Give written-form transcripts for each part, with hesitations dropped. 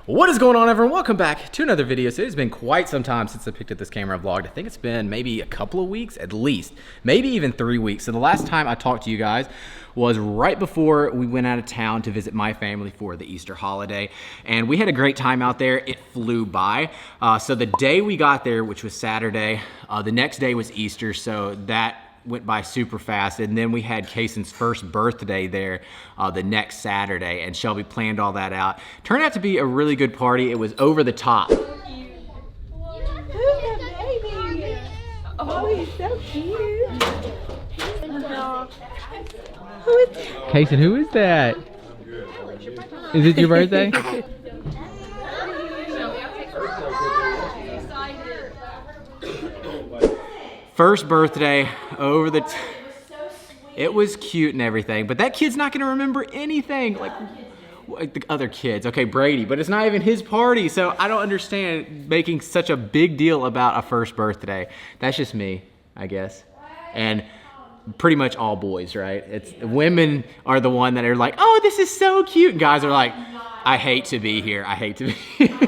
What is going on, everyone? Welcome back to another video. So it has been quite some time since I picked up this camera and vlogged. I think it's been maybe a couple of weeks at least, maybe even 3 weeks. So the last time I talked to you guys was right before we went out of town to visit my family for the Easter holiday. And we had a great time out there. It flew by. So the day we got there, which was Saturday, the next day was Easter. So that went by super fast. And then we had Kaysen's first birthday there the next Saturday, and Shelby planned all that out. Turned out to be a really good party. It was over the top. Who's the baby? Oh, he's so cute. Who is that? Kaysen, who is that? Is it your birthday? First birthday over the it was cute and everything, but that kid's not gonna remember anything like the other kids. Okay, Brady, but it's not even his party, so I don't understand making such a big deal about a first birthday. That's just me, I guess. And pretty much all boys, right? It's women are the one that are like, oh, this is so cute. And guys are like, I hate to be here. I hate to be here.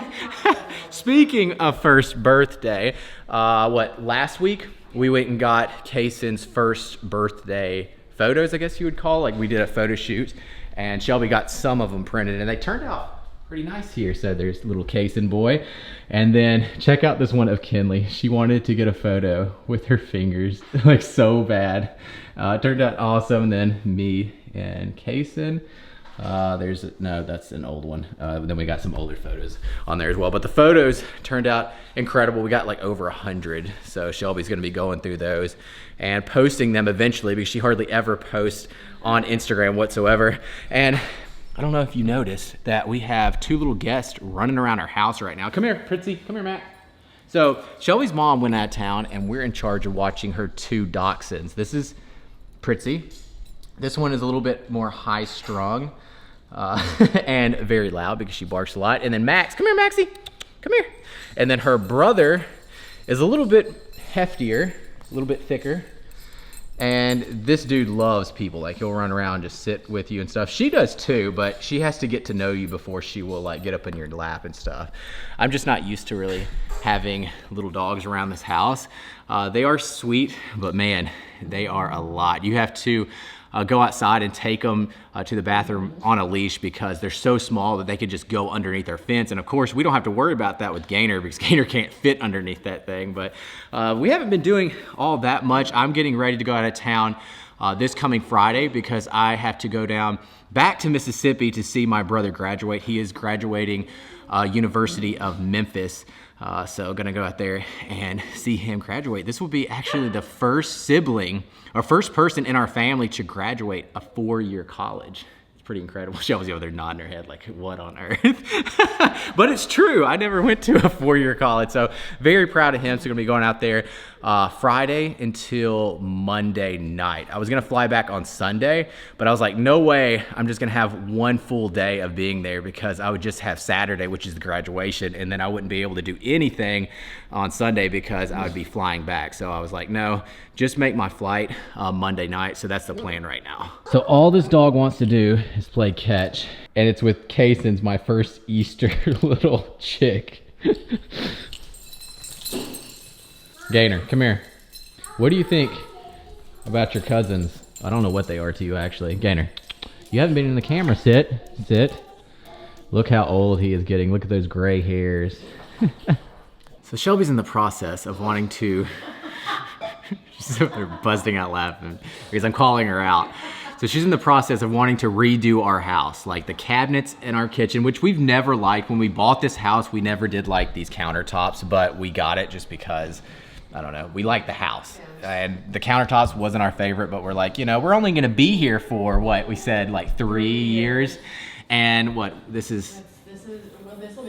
Speaking of first birthday, last week we went and got Kaysen's first birthday photos, I guess you would call. Like, we did a photo shoot, and Shelby got some of them printed, and they turned out pretty nice here. So there's little Kaysen boy. And then check out this one of Kinley. She wanted to get a photo with her fingers, like so bad. It turned out awesome. And then me and Kaysen. No, that's an old one. Then we got some older photos on there as well. But the photos turned out incredible. We got like over 100. So Shelby's gonna be going through those and posting them eventually, because she hardly ever posts on Instagram whatsoever. And I don't know if you noticed that we have two little guests running around our house right now. Come here, Pritzy. Come here, Matt. So Shelby's mom went out of town, and we're in charge of watching her two dachshunds. This is Pritzy. This one is a little bit more high-strung and very loud because she barks a lot. And then Max, come here, Maxie, come here. And then her brother is a little bit heftier, a little bit thicker. And this dude loves people. Like, he'll run around, just sit with you and stuff. She does too, but she has to get to know you before she will like get up in your lap and stuff. I'm just not used to really having little dogs around this house. They are sweet, but man, they are a lot. You have to go outside and take them to the bathroom on a leash, because they're so small that they could just go underneath our fence. And of course, we don't have to worry about that with Gainer, because Gainer can't fit underneath that thing. But we haven't been doing all that much. I'm getting ready to go out of town this coming Friday, because I have to go down back to Mississippi to see my brother graduate. He is graduating University of Memphis. So gonna go out there and see him graduate. This will be actually the first sibling, or first person in our family to graduate a 4-year college. It's pretty incredible. Shelby's over there nodding her head like, what on earth? But it's true, I never went to a 4-year college, so very proud of him. So gonna be going out there Friday until Monday night. I was gonna fly back on Sunday, but I was like, no way, I'm just gonna have one full day of being there, because I would just have Saturday, which is the graduation, and then I wouldn't be able to do anything on Sunday because I would be flying back. So I was like, no, just make my flight Monday night. So that's the plan right now. So all this dog wants to do is play catch, and it's with Kaysen's, my first Easter little chick. Gainer, come here. What do you think about your cousins? I don't know what they are to you, actually. Gainer, you haven't been in the camera. Sit. Look how old he is getting. Look at those gray hairs. So Shelby's in the process of wanting to, she's over there busting out laughing because I'm calling her out. So she's in the process of wanting to redo our house, like the cabinets in our kitchen, which we've never liked. When we bought this house, we never did like these countertops, but we got it just because, I don't know, we like the house. And the countertops wasn't our favorite, but we're like, you know, we're only gonna be here for what we said, like 3 years. And what, this is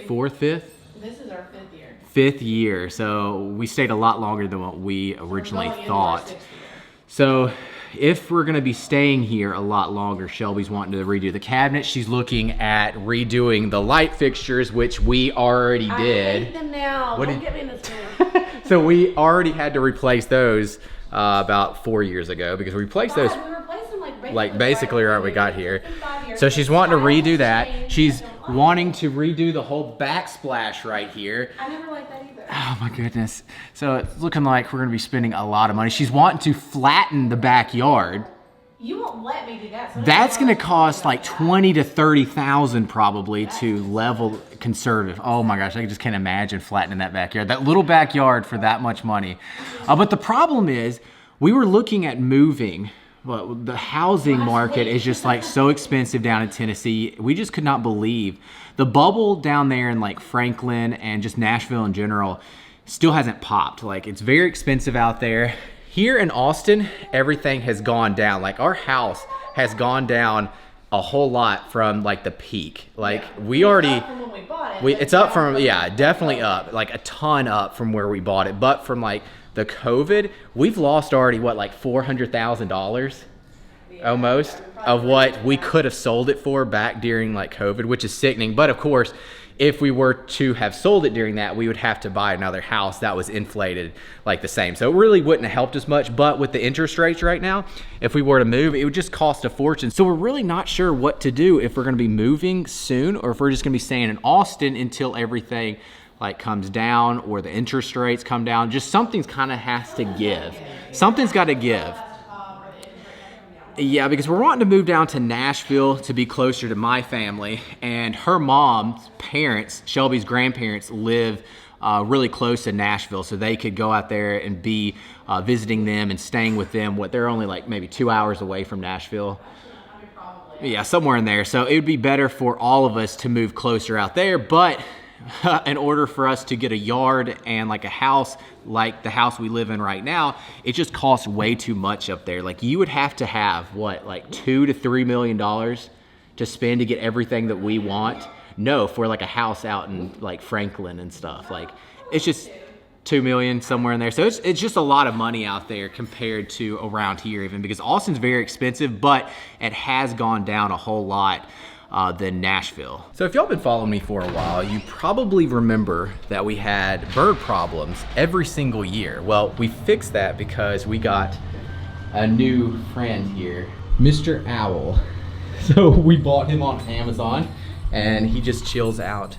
fourth, fifth? This is our 5th year. 5th year, so we stayed a lot longer than what we originally thought. So if we're gonna be staying here a lot longer, Shelby's wanting to redo the cabinet. She's looking at redoing the light fixtures, which we already did. I hate them now. Don't get me in this mood. So we already had to replace those about 4 years ago, because we replaced those We replaced them like basically right when we got here. So she's wanting to redo that. She's wanting to redo the whole backsplash right here. I never liked that either. Oh my goodness. So it's looking like we're gonna be spending a lot of money. She's wanting to flatten the backyard. You won't let me do that. So That's gonna cost like 20 to 30,000 probably to level conservative. Oh my gosh, I just can't imagine flattening that backyard. That little backyard for that much money. But the problem is, we were looking at moving. Well, the housing market is just like so expensive down in Tennessee. We just could not believe. The bubble down there in like Franklin and just Nashville in general still hasn't popped. Like, it's very expensive out there. Here in Austin, everything has gone down. Like, our house has gone down a whole lot from like the peak. Like, we already, It's up from when we bought it. it's up from, yeah, definitely up, like a ton up from where we bought it. But from like the COVID, we've lost already what, like $400,000 almost of what we could have sold it for back during like COVID, which is sickening. But of course, if we were to have sold it during that, we would have to buy another house that was inflated like the same. So it really wouldn't have helped us much. But with the interest rates right now, if we were to move, it would just cost a fortune. So we're really not sure what to do, if we're gonna be moving soon or if we're just gonna be staying in Austin until everything like comes down or the interest rates come down. Just something's kind of has to give. Something's got to give. Yeah, because we're wanting to move down to Nashville to be closer to my family, and her mom's parents, Shelby's grandparents, live really close to Nashville, so they could go out there and be visiting them and staying with them. They're only like maybe 2 hours away from Nashville. Yeah, somewhere in there. So it would be better for all of us to move closer out there, but in order for us to get a yard and like a house like the house we live in right now, it just costs way too much up there. Like, you would have to have what, like $2 to $3 million to spend to get everything that we want. No, for like a house out in like Franklin and stuff. Like, it's just 2 million somewhere in there. So it's just a lot of money out there compared to around here even, because Austin's very expensive, but it has gone down a whole lot than Nashville. So if y'all been following me for a while, you probably remember that we had bird problems every single year. Well, we fixed that because we got a new friend here, Mr. Owl. So we bought him on Amazon, and he just chills out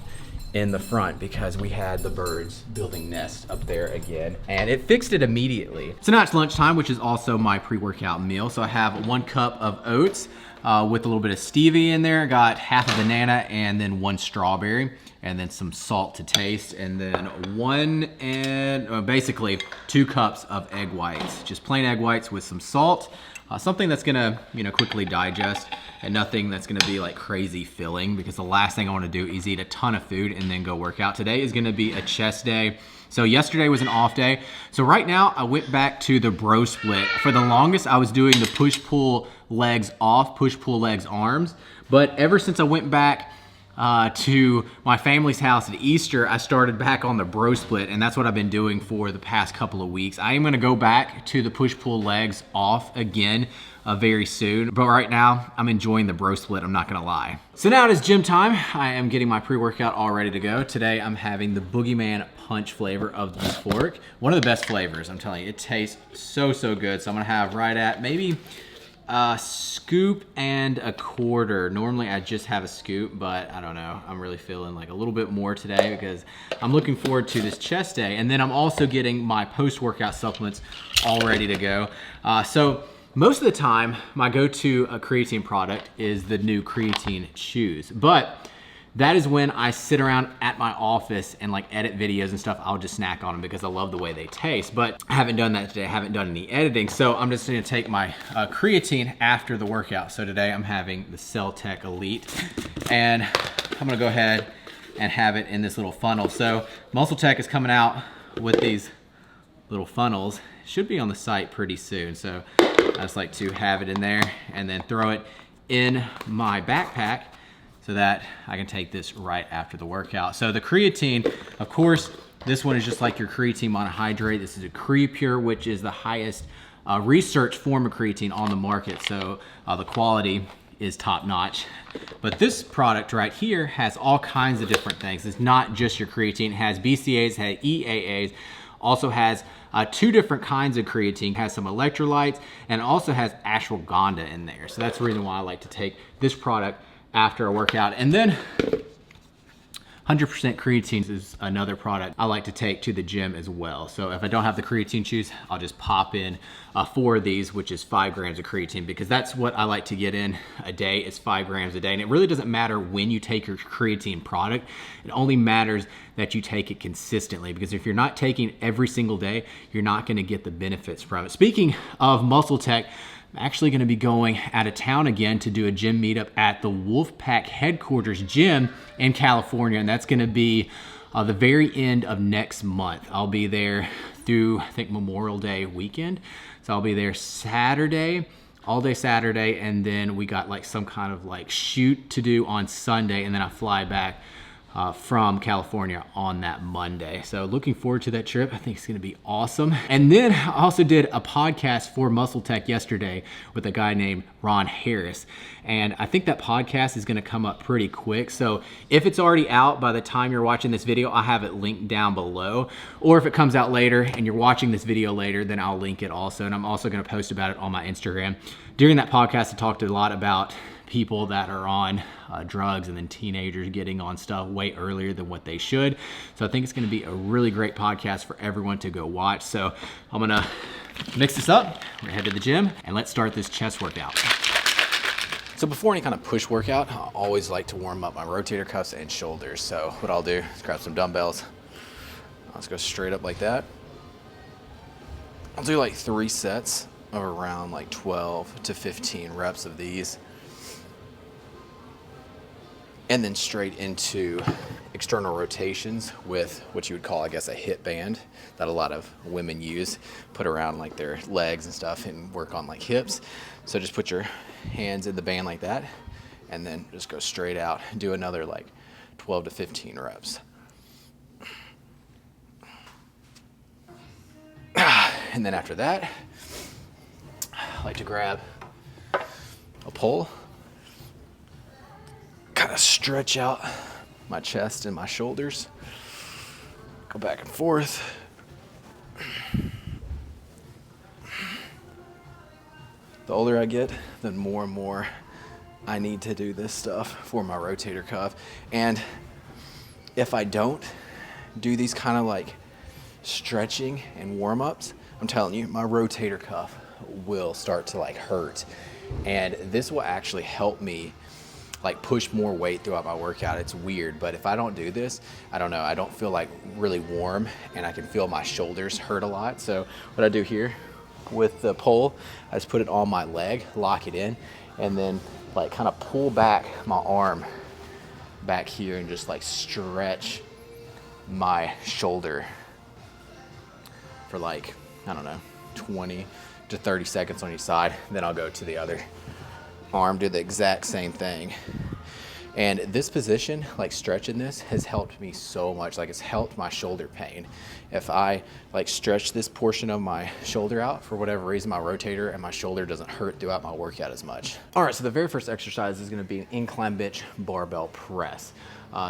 in the front because we had the birds building nests up there again, and it fixed it immediately. So now it's lunchtime, which is also my pre-workout meal. So I have 1 cup of oats with a little bit of stevia in there. I got half a banana and then 1 strawberry, and then some salt to taste, and then basically 2 cups of egg whites, just plain egg whites with some salt. Something that's gonna, quickly digest, and nothing that's gonna be like crazy filling, because the last thing I wanna do is eat a ton of food and then go work out. Today is gonna be a chest day. So yesterday was an off day. So right now I went back to the bro split. For the longest I was doing the push-pull legs off, push-pull legs arms. But ever since I went back to my family's house at Easter, I started back on the bro split, and that's what I've been doing for the past couple of weeks. I am gonna go back to the push-pull legs off again very soon, but right now I'm enjoying the bro split, I'm not gonna lie. So now it is gym time. I am getting my pre-workout all ready to go. Today I'm having the Boogeyman Punch flavor of the fork. One of the best flavors, I'm telling you. It tastes so good. So I'm gonna have right at maybe a scoop and a quarter. Normally I just have a scoop, but I don't know. I'm really feeling like a little bit more today because I'm looking forward to this chest day. And then I'm also getting my post-workout supplements all ready to go. So most of the time, my go-to creatine product is the new creatine chews. But that is when I sit around at my office and like edit videos and stuff. I'll just snack on them because I love the way they taste. But I haven't done that today. I haven't done any editing. So I'm just gonna take my creatine after the workout. So today I'm having the Cell-Tech Elite. And I'm gonna go ahead and have it in this little funnel. So Muscle Tech is coming out with these little funnels. It should be on the site pretty soon. So I just like to have it in there and then throw it in my backpack so that I can take this right after the workout. So the creatine, of course, this one is just like your creatine monohydrate. This is a CreaPure, which is the highest research form of creatine on the market. So the quality is top notch. But this product right here has all kinds of different things. It's not just your creatine. It has BCAAs, has EAAs, also has 2 different kinds of creatine, has some electrolytes, and also has ashwagandha in there. So that's the reason why I like to take this product after a workout. And then 100% creatine is another product I like to take to the gym as well. So if I don't have the creatine chews, I'll just pop in 4 of these, which is 5 grams of creatine, because that's what I like to get in a day, is 5 grams a day. And it really doesn't matter when you take your creatine product. It only matters that you take it consistently, because if you're not taking it every single day, you're not gonna get the benefits from it. Speaking of Muscle Tech, I'm actually gonna be going out of town again to do a gym meetup at the Wolfpack headquarters gym in California, and that's gonna be the very end of next month. I'll be there through, I think, Memorial Day weekend. So I'll be there Saturday, all day Saturday, and then we got like some kind of like shoot to do on Sunday, and then I fly back from California on that Monday. So looking forward to that trip. I think it's gonna be awesome. And then I also did a podcast for Muscle Tech yesterday with a guy named Ron Harris. And I think that podcast is gonna come up pretty quick. So if it's already out by the time you're watching this video, I have it linked down below. Or if it comes out later and you're watching this video later, then I'll link it also. And I'm also gonna post about it on my Instagram. During that podcast, I talked a lot about people that are on drugs, and then teenagers getting on stuff way earlier than what they should. So I think it's gonna be a really great podcast for everyone to go watch. So I'm gonna mix this up, we're gonna head to the gym, and let's start this chest workout. So before any kind of push workout, I always like to warm up my rotator cuffs and shoulders. So what I'll do is grab some dumbbells. Let's go straight up like that. I'll do like 3 sets of around like 12 to 15 reps of these. And then straight into external rotations with what you would call, I guess, a hip band that a lot of women use, put around like their legs and stuff and work on like hips. So just put your hands in the band like that, and then just go straight out and do another like 12 to 15 reps. And then after that, I like to grab a pole, kind of stretch out my chest and my shoulders, go back and forth. The older I get, the more and more I need to do this stuff for my rotator cuff. And if I don't do these kind of like stretching and warm-ups, I'm telling you, my rotator cuff will start to like hurt. And this will actually help me like push more weight throughout my workout. It's weird, but if I don't do this, I don't know, I don't feel like really warm, and I can feel my shoulders hurt a lot. So what I do here with the pole, I just put it on my leg, lock it in, and then like kind of pull back my arm back here and just like stretch my shoulder for like, I don't know, 20 to 30 seconds on each side. Then I'll go to the other arm, do the exact same thing. And this position, like stretching this, has helped me so much. Like, it's helped my shoulder pain. If I like stretch this portion of my shoulder out, for whatever reason, my rotator and my shoulder doesn't hurt throughout my workout as much. All right, so the very first exercise is gonna be an incline bench barbell press.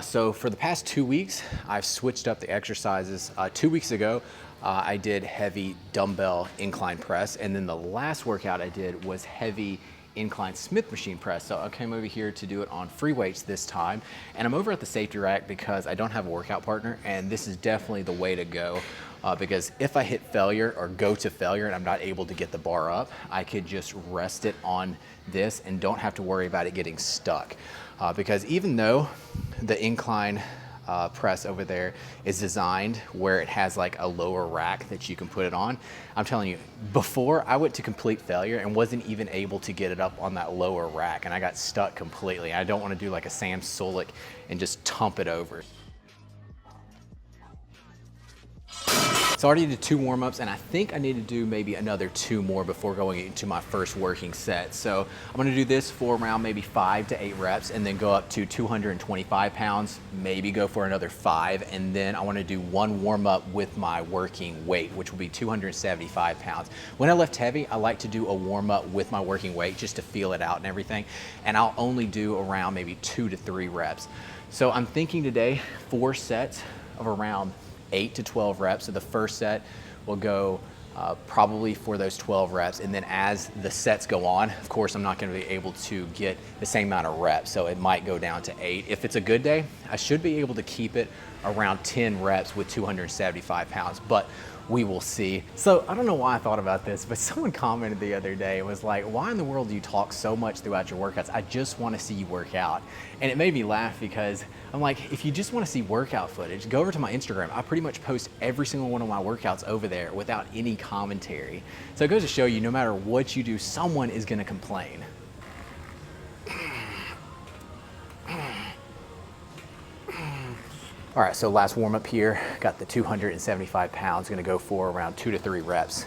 So for the past 2 weeks, I've switched up the exercises. 2 weeks ago, I did heavy dumbbell incline press, and then the last workout I did was heavy incline Smith machine press. So I came over here to do it on free weights this time, and I'm over at the safety rack because I don't have a workout partner, and this is definitely the way to go, because if I hit failure or go to failure and I'm not able to get the bar up, I could just rest it on this and don't have to worry about it getting stuck. Because even though the incline press over there is designed where it has like a lower rack that you can put it on, I'm telling you, before I went to complete failure and wasn't even able to get it up on that lower rack, and I got stuck completely. I don't want to do like a Sam Sulek and just tump it over. So I already did 2 warm-ups, and I think I need to do maybe another 2 more before going into my first working set. So I'm gonna do this for around maybe 5 to 8 reps, and then go up to 225 pounds, maybe go for another 5, and then I wanna do 1 warm-up with my working weight, which will be 275 pounds. When I lift heavy, I like to do a warm-up with my working weight just to feel it out and everything, and I'll only do around maybe 2 to 3 reps. So I'm thinking today 4 sets of around 8 to 12 reps. So the first set will go probably for those 12 reps. And then as the sets go on, of course, I'm not gonna be able to get the same amount of reps. So it might go down to 8. If it's a good day, I should be able to keep it around 10 reps with 275 pounds, but we will see. So I don't know why I thought about this, but someone commented the other day, it was like, why in the world do you talk so much throughout your workouts? I just wanna see you work out. And it made me laugh because I'm like, if you just wanna see workout footage, go over to my Instagram. I pretty much post every single one of my workouts over there without any commentary. So it goes to show you, no matter what you do, someone is gonna complain. All right, so last warm up here, got the 275 pounds, gonna go for around 2 to 3 reps.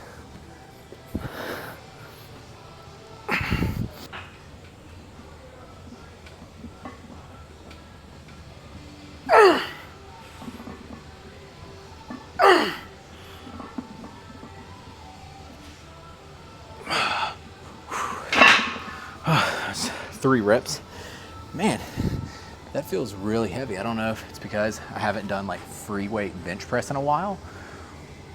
That's 3 reps. Man, that feels really heavy. I don't know if it's because I haven't done like free weight bench press in a while,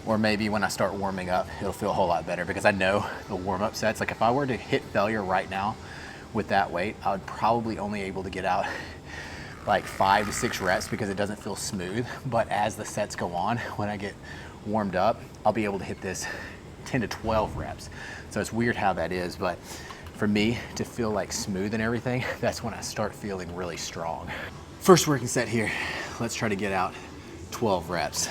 or maybe when I start warming up, it'll feel a whole lot better because I know the warm up sets, like if I were to hit failure right now with that weight, I would probably only able to get out like 5 to 6 reps because it doesn't feel smooth. But as the sets go on, when I get warmed up, I'll be able to hit this 10 to 12 reps. So it's weird how that is, but for me to feel like smooth and everything, that's when I start feeling really strong. First working set here, let's try to get out 12 reps.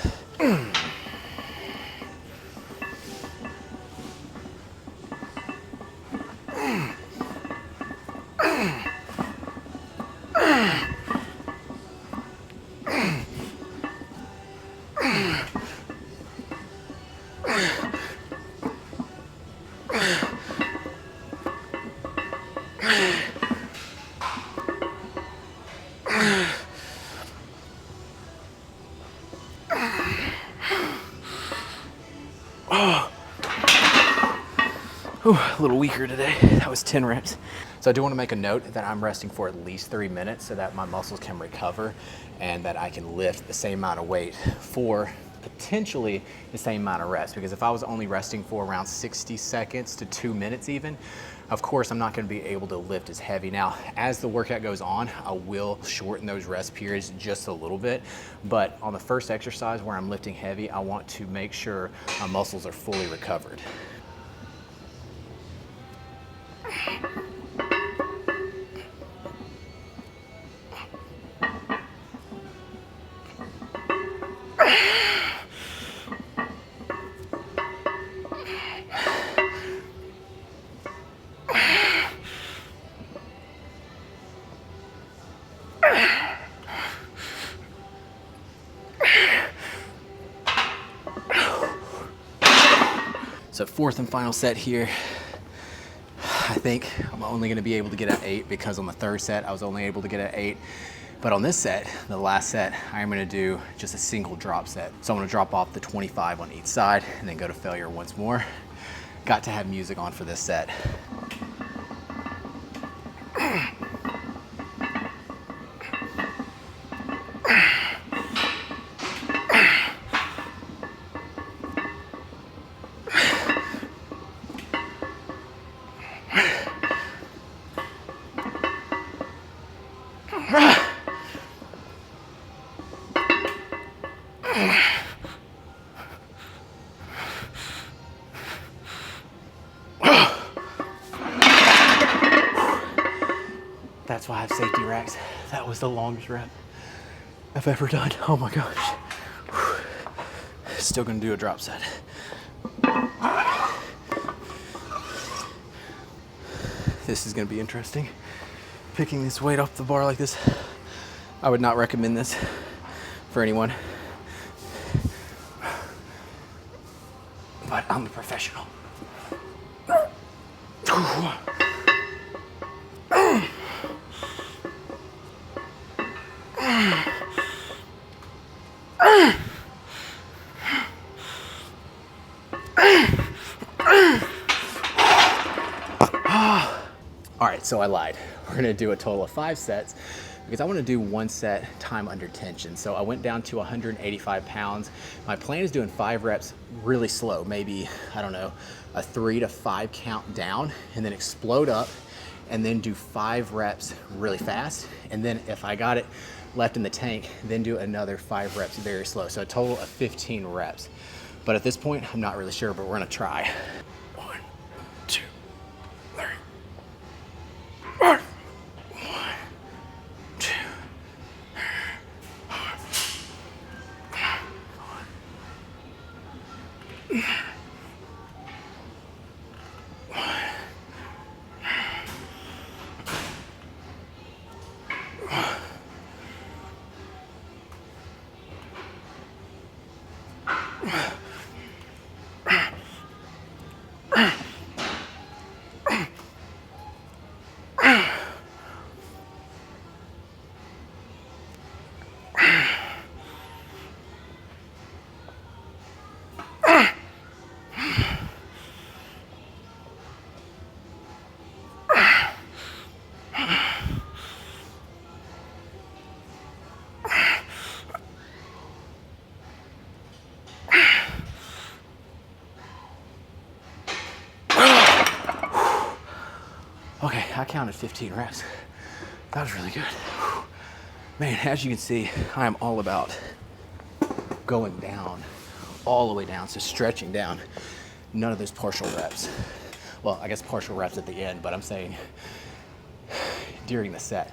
Ooh, a little weaker today. That was 10 reps. So I do want to make a note that I'm resting for at least 3 minutes so that my muscles can recover and that I can lift the same amount of weight for potentially the same amount of reps. Because if I was only resting for around 60 seconds to 2 minutes even, of course I'm not going to be able to lift as heavy. Now, as the workout goes on, I will shorten those rest periods just a little bit. But on the first exercise where I'm lifting heavy, I want to make sure my muscles are fully recovered. So fourth and final set here. I think I'm only gonna be able to get at 8 because on the third set, I was only able to get at 8. But on this set, the last set, I'm gonna do just a single drop set. So I'm gonna drop off the 25 on each side and then go to failure once more. Got to have music on for this set. That's why I have safety racks. That was the longest rep I've ever done. Oh my gosh. Still gonna do a drop set. This is gonna be interesting. Picking this weight off the bar like this. I would not recommend this for anyone. But I'm a professional. All right, so I lied. We're gonna do a total of 5 sets, because I want to do one set time under tension. So I went down to 185 pounds. My plan is doing 5 reps really slow, maybe, I don't know, a 3 to 5 count down, and then explode up, and then do 5 reps really fast. And then if I got it left in the tank, then do another 5 reps very slow. So a total of 15 reps. But at this point, I'm not really sure, but we're gonna try. 1, 2, 3, 4. 1, 2, 3, 4. Okay, I counted 15 reps. That was really good. Man, as you can see, I am all about going down, all the way down, so stretching down. None of those partial reps. Well, I guess partial reps at the end, but I'm saying during the set,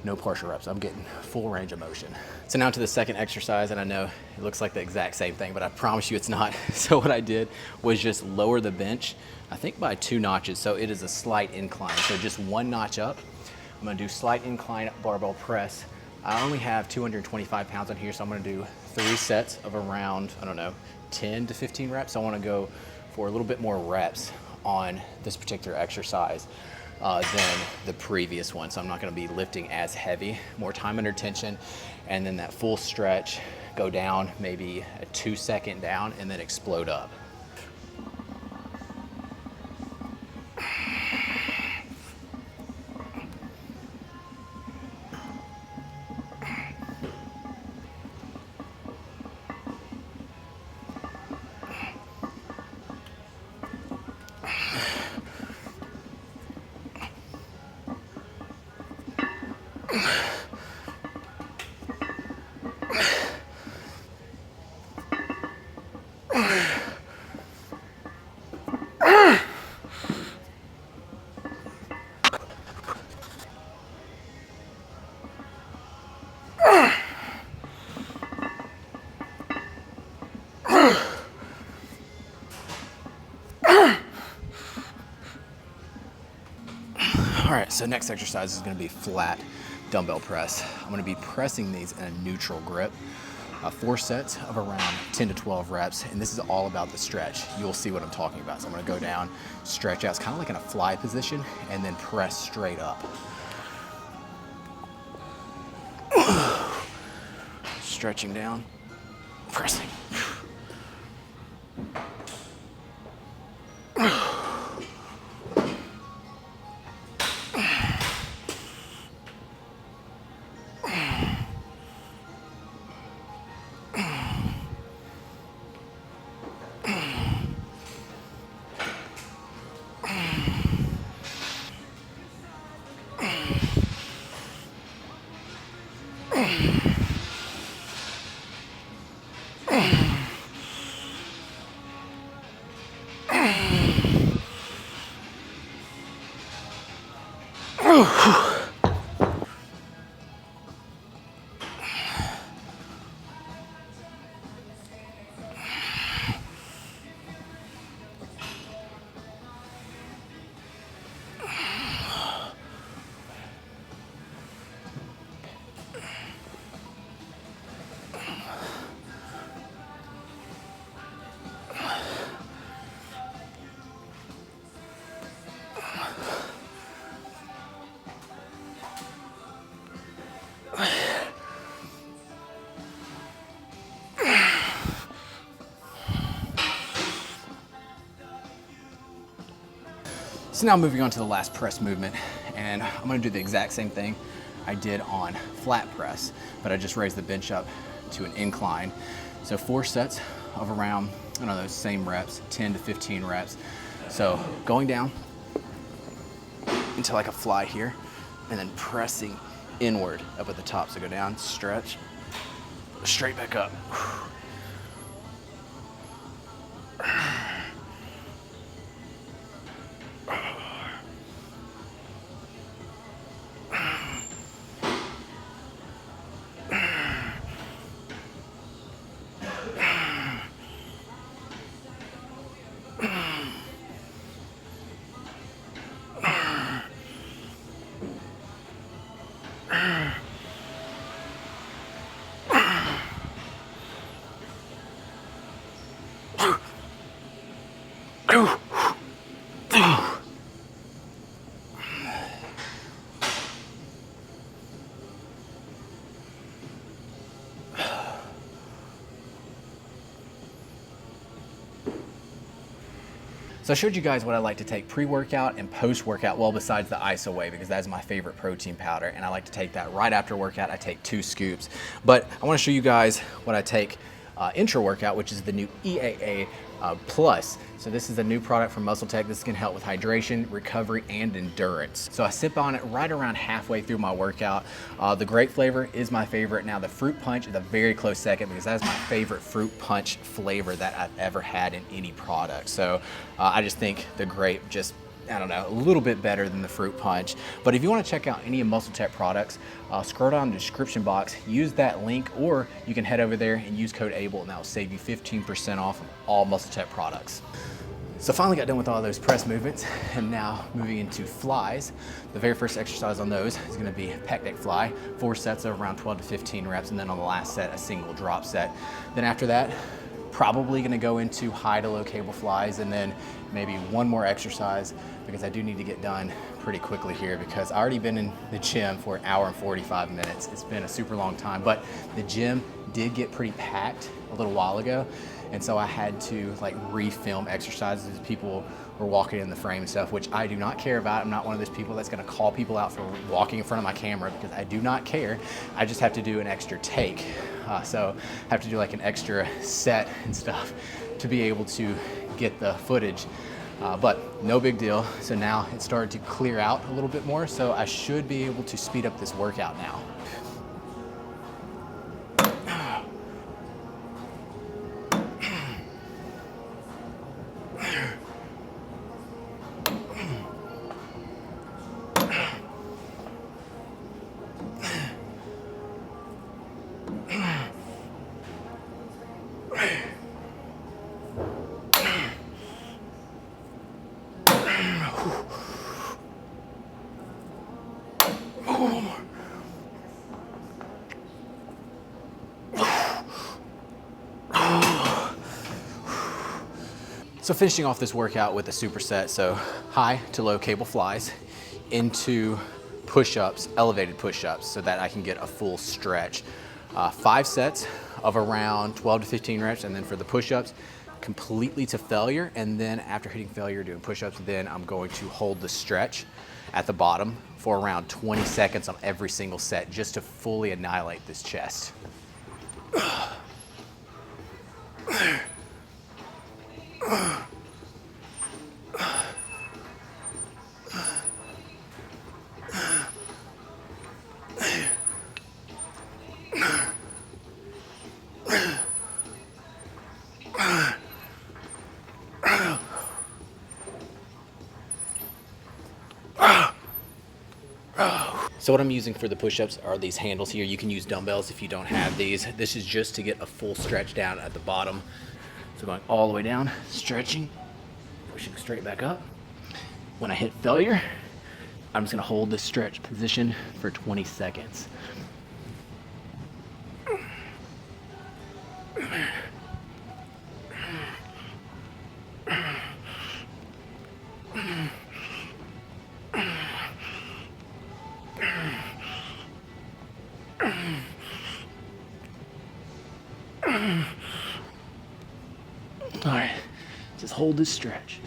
no partial reps. I'm getting full range of motion. So now to the second exercise, and I know it looks like the exact same thing, but I promise you it's not. So what I did was just lower the bench, I think by 2 notches. So it is a slight incline. So just 1 notch up. I'm gonna do slight incline barbell press. I only have 225 pounds on here, so I'm gonna do 3 sets of around, I don't know, 10 to 15 reps. I wanna go for a little bit more reps on this particular exercise than the previous one. So I'm not gonna be lifting as heavy, more time under tension, and then that full stretch, go down, maybe a 2-second down, and then explode up. All right, so next exercise is gonna be flat dumbbell press. I'm gonna be pressing these in a neutral grip. 4 sets of around 10 to 12 reps, and this is all about the stretch. You'll see what I'm talking about. So I'm gonna go down, stretch out. It's kind of like in a fly position, and then press straight up. Stretching down, pressing. So now moving on to the last press movement, and I'm gonna do the exact same thing. I did on flat press, but I just raised the bench up to an incline. So 4 sets of around, I don't know, those same reps, 10 to 15 reps. So going down into like a fly here, and then pressing inward up at the top. So go down, stretch, straight back up. So I showed you guys what I like to take pre-workout and post-workout, well, besides the ISO whey, because that's my favorite protein powder, and I like to take that right after workout. I take 2 scoops. But I want to show you guys what I take intra-workout, which is the new EAA Plus. So this is a new product from Muscle Tech. This can help with hydration, recovery, and endurance. So I sip on it right around halfway through my workout. The grape flavor is my favorite. Now the fruit punch is a very close second, because that's my favorite fruit punch flavor that I've ever had in any product. So I just think the grape just, I don't know, a little bit better than the fruit punch. But if you want to check out any of Muscle Tech products, scroll down the description box, use that link, or you can head over there and use code ABLE, and that will save you 15% off of all Muscle Tech products. So finally got done with all those press movements, and now moving into flies. The very first exercise on those is going to be pec deck fly, 4 sets of around 12 to 15 reps, and then on the last set, a single drop set. Then after that, probably going to go into high to low cable flies, and then maybe one more exercise, because I do need to get done pretty quickly here, because I already been in the gym for 1 hour and 45 minutes. It's been a super long time, but the gym did get pretty packed a little while ago, and so I had to like refilm exercises as people were walking in the frame and stuff, which I do not care about. I'm not one of those people that's going to call people out for walking in front of my camera, because I do not care. I just have to do an extra take. So I have to do like an extra set and stuff to be able to get the footage. But no big deal. So now it started to clear out a little bit more, so I should be able to speed up this workout now. So finishing off this workout with a superset, so high to low cable flies into push-ups, elevated push-ups, so that I can get a full stretch. 5 sets of around 12 to 15 reps, and then for the push-ups, completely to failure, and then after hitting failure doing push-ups, then I'm going to hold the stretch at the bottom for around 20 seconds on every single set, just to fully annihilate this chest. So what I'm using for the push-ups are these handles here. You can use dumbbells if you don't have these. This is just to get a full stretch down at the bottom. So going all the way down, stretching, pushing straight back up. When I hit failure, I'm just gonna hold this stretch position for 20 seconds. All right, just hold this stretch.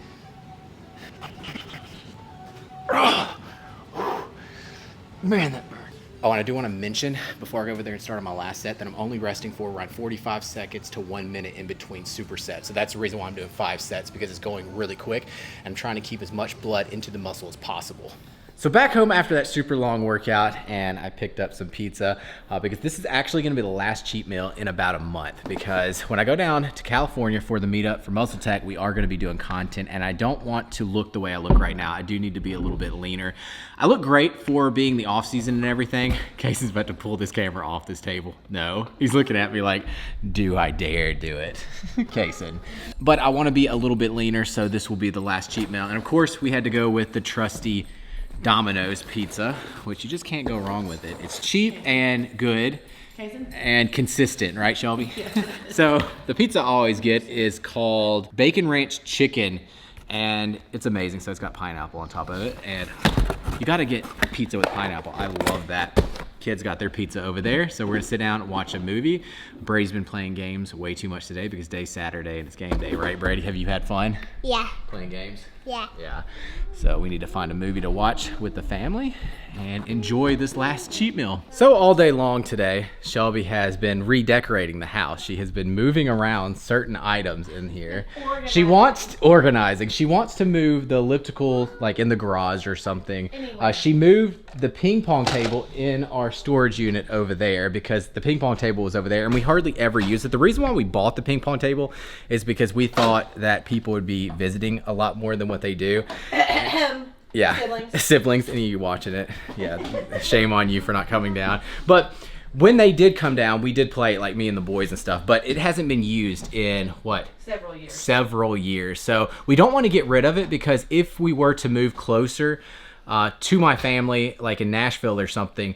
Man, that burned. Oh, and I do want to mention before I go over there and start on my last set that I'm only resting for around 45 seconds to 1 minute in between supersets. So that's the reason why I'm doing 5 sets, because it's going really quick. And I'm trying to keep as much blood into the muscle as possible. So back home after that super long workout, and I picked up some pizza because this is actually gonna be the last cheat meal in about a month, because when I go down to California for the meetup for Muscle Tech, we are gonna be doing content, and I don't want to look the way I look right now. I do need to be a little bit leaner. I look great for being the off season and everything. Casey's about to pull this camera off this table. No, he's looking at me like, do I dare do it? Kaysen. But I wanna be a little bit leaner, so this will be the last cheat meal. And of course, we had to go with the trusty Domino's pizza, which you just can't go wrong with it. It's cheap and good and consistent, right, Shelby? Yeah. So the pizza I always get is called Bacon Ranch Chicken, and it's amazing. So it's got pineapple on top of it, and you gotta get pizza with pineapple. I love that. Kids got their pizza over there, so we're gonna sit down and watch a movie. Brady's been playing games way too much today because today's Saturday and it's game day, right, Brady? Have you had fun? Yeah. Playing games? Yeah. Yeah. So we need to find a movie to watch with the family and enjoy this last cheat meal. So all day long today, Shelby has been redecorating the house. She has been moving around certain items in here. She wants organizing. She wants to move the elliptical like in the garage or something. Anyway. She moved the ping pong table in our storage unit over there because the ping pong table was over there and we hardly ever use it. The reason why we bought the ping pong table is because we thought that people would be visiting a lot more than what they do. Yeah, siblings, and you watching it. Yeah, shame on you for not coming down. But when they did come down, we did play like me and the boys and stuff, but it hasn't been used in what? Several years. Several years. So we don't want to get rid of it, because if we were to move closer to my family, like in Nashville or something,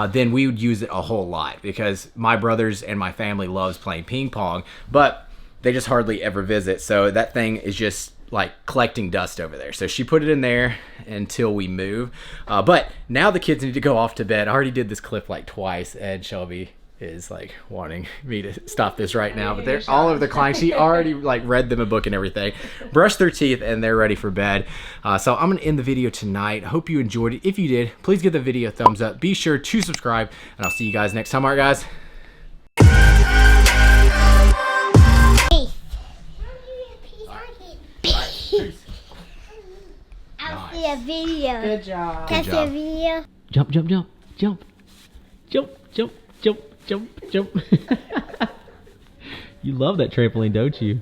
then we would use it a whole lot, because my brothers and my family loves playing ping pong, but they just hardly ever visit. So that thing is just like collecting dust over there. So she put it in there until we move. But now the kids need to go off to bed. I already did this clip like twice, and Shelby is like wanting me to stop this right now, but they're all over the client. She already like read them a book and everything, brushed their teeth, and they're ready for bed. So I'm gonna end the video tonight. I hope you enjoyed it. If you did, please give the video a thumbs up. Be sure to subscribe, and I'll see you guys next time. All right, guys. I'll see a video. Good job. Can I see a video? Jump, jump, jump, jump, jump, jump, jump, jump, jump. You love that trampoline, don't you?